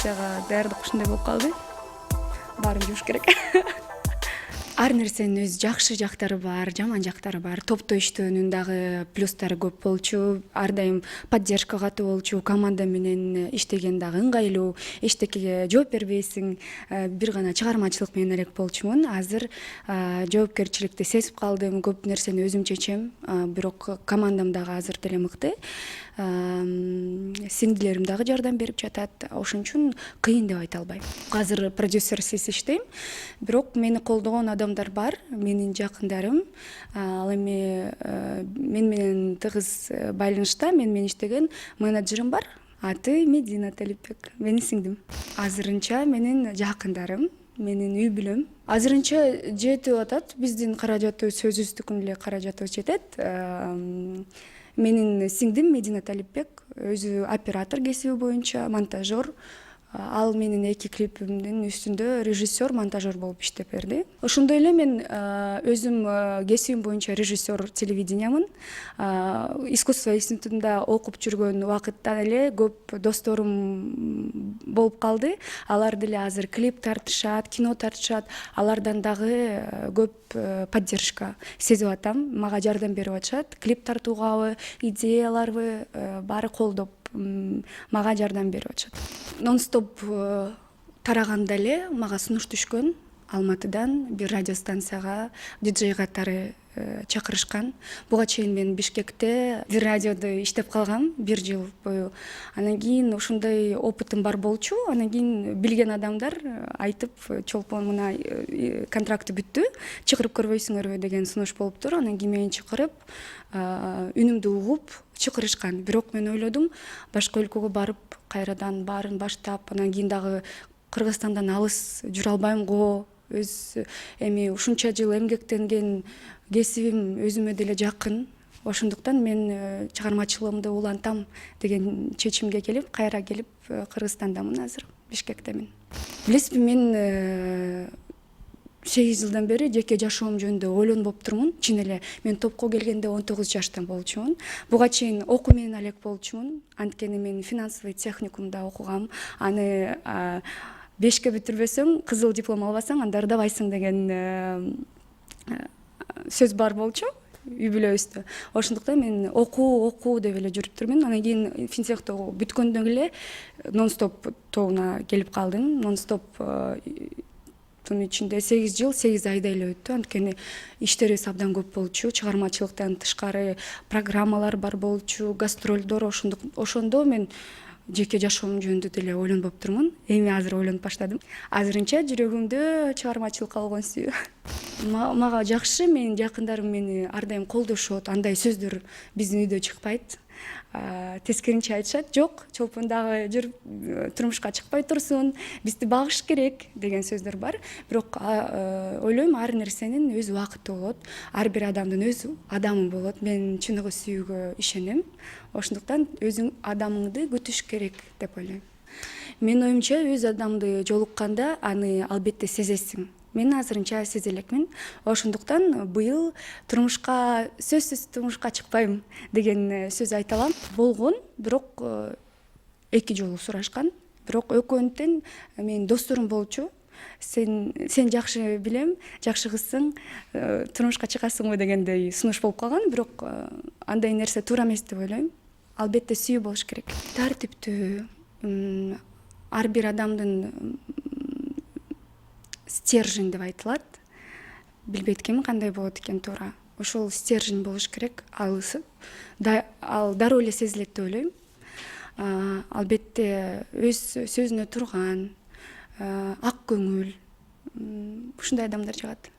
радиостанцияга даярдык ушундай болуп калды. Баарын жууш керек. Ар нерсенин өз жакшы жактары бар, жаман жактары бар. Топто иштөөнүн дагы плюстары көп болчу. Ар дайым поддержка катуу болчу. Команда менен иштеген дагы ыңгайлуу. Эчтекеге жооп бербейсиң. Бир гана чыгармачылык менен элек болчумун. Азыр жоопкерчиликти сезип калдым. Көп нерсени өзүм чечем. Бирок командам дагы азыр деле мыкты. Сиңдилерим дагы жардам берип жатат. Ошон үчүн кыйын деп айта албайм. Азыр продюсерсиз иштейм. Бирок мени колдогон адамдар бар, менин жакындарым. Ал эми мен менен тыгыз байланышта мен менен иштеген менеджерим бар. Аты Медина Талипбек, менин сиңдим. Азырынча менин жакындарым, менин үй бүлөм. Азырынча жетип атат. Биздин каражатыбыз сөзүбүздүкүн эле каражатыбыз жетет. Менин сиңдим Медина Талипбек өзү оператор кесиби боюнча, монтажер. Ал менин 2 клипимдин үстүндө режиссер, монтажер болуп иштеп берди. Ошондой эле мен өзүм кесибим боюнча режиссер телевидениямын. Искусство институтунда окуп жүргөн убакытта эле көп досторум болуп калды. Алар деле азыр клип тартышат, кино тартышат. Алардан дагы көп поддержка сезип атам. Мага жардам берип атышат. Клип тартуугабы, идеяларбы баары колдоп мага жардам берип атышат. Нон-стоп тараганда эле мага сунуш түшкөн. Алматыдан бир радиостанцияга диджей катары чакырышкан. Буга чейин мен Бишкекте бир радиодо иштеп калгам 1 жыл бою. Анан кийин ошондой опытым бар болчу. Анан кийин билген адамдар айтып, чолпон мына контракты бүттү, чакырып көрбөйсүңөрбү деген сунуш болуптур. Анан кийин мени чакырып, үнүмдү угуп чакырышкан. Бирок мен ойлодум, башка өлкөгө барып, кайрадан баарын баштап, анан кийин дагы Кыргызстандан алыс жүрө албайм го. Эми ушунча жыл эмгектенген кесибим өзүмө деле жакын. Ошондуктан мен чыгармачылыгымды улантам деген чечимге келип, кайра келип Кыргызстандамын азыр, Бишкектемин. Билесизби, мен 8 жылдан бери жеке жашоом жөнүндө ойлонуп турмун. Чын эле мен топко келгенде 19 жаштан болчумун. Буга чейин окуу менен алек болчумун. Анткени мен финансовый техникумда окугам. Аны 5ке бүтүрбөсөң, кызыл диплом албасаң, анда ырдабайсың деген сөз бар болчу үй бүлөбүздө. Ошондуктан мен окуу деп эле жүрүп турмун. Анан кийин финтехте бүткөндөн эле нон-стоп тобуна келип калдым. Нон-стоп ичинде 8 жыл 8 айдай эле өттү. Анткени иштерибиз абдан көп болчу. Чыгармачылыктан тышкары программалар бар болчу, гастролдор. Ошондо мен жеке жашоом жөнүндө деле ойлонуп турмун. Эми азыр ойлонуп баштадым. Азырынча жүрөгүмдө чыгармачылыкка болгон сүйүү. Мага жакшы, менин жакындарым мени ар дайым колдошот. Андай сөздөр биздин үйдө чыкпайт. Тескеринче айтышат, жок, чолпон дагы жүрүп турмушка чыкпай турсун, бизди багыш керек деген сөздөр бар. Бирок ойлойм, ар нерсенин өз убакыты болот. Ар бир адамдын өз адамы болот. Мен чыныгы сүйүүгө ишенем. Ошондуктан өзүң адамыңды күтүш керек деп ойлойм. Менин оюмча, өз адамды жолукканда аны албетте сезесиң. Мен азырынча сезе элекмин. Ошондуктан быйыл сөзсүз турмушка чыкпайм деген сөз айта алам. Болгон, бирок 2 жолу сурашкан. Бирок экөөнтен менин досторум болчу. Сен жакшы билем, жакшы кызсың, турмушка чыгасыңбы дегендей сунуш болуп калган. Бирок андай нерсе туура эмес деп ойлойм. Албетте сүйүү болуш керек. Тартиптүү, ар бир адамдын стержень деп айтылат. Билбейт экенмин кандай болот экен туура. Ошол стержень болуш керек. Ал дароо эле сезилет деп ойлойм. Албетте өз сөзүнө турган, ак көңүл, ушундай адамдар жагат.